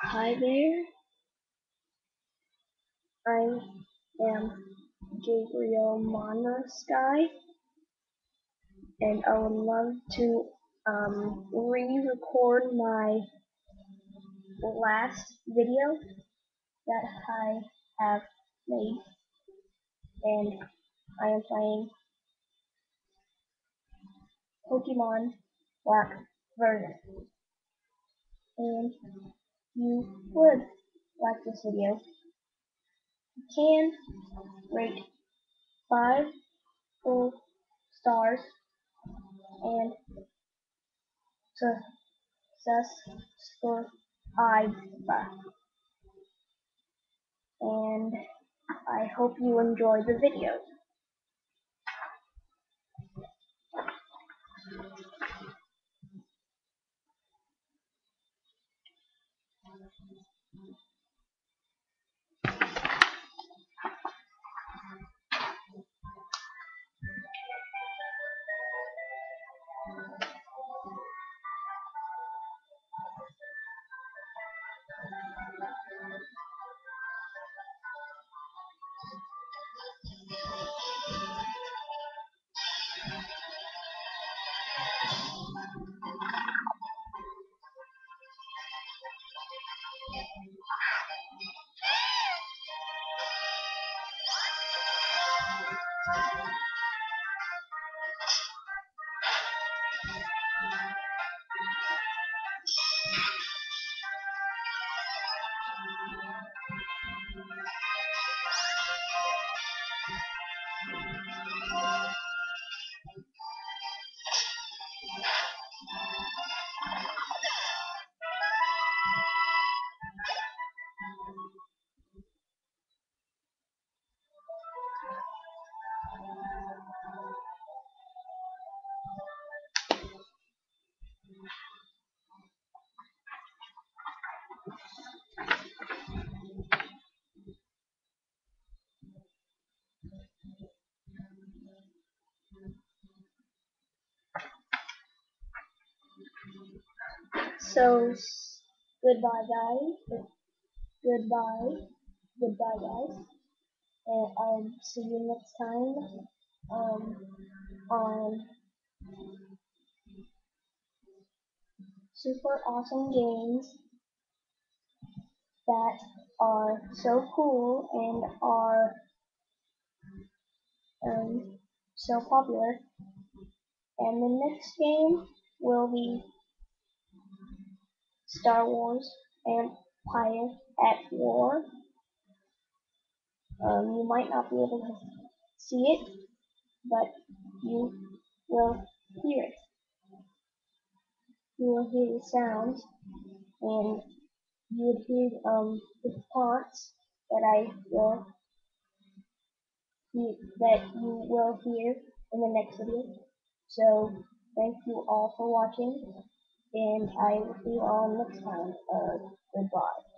Hi there. I am Gabriel Monosky, and I would love to re-record my last video that I have made, and I am playing Pokemon Black version. And you would like this video, you can rate 5 full stars and subscribe. And I hope you enjoy the video. So, goodbye guys. Goodbye. Goodbye guys. And I'll see you next time on super awesome games that are so cool and are so popular. And the next game will be Star Wars Empire at War. You might not be able to see it, but you will hear it. You will hear the sounds, and you would hear the taunts that you will hear in the next video. So thank you all for watching, and I will see you all next time. Goodbye.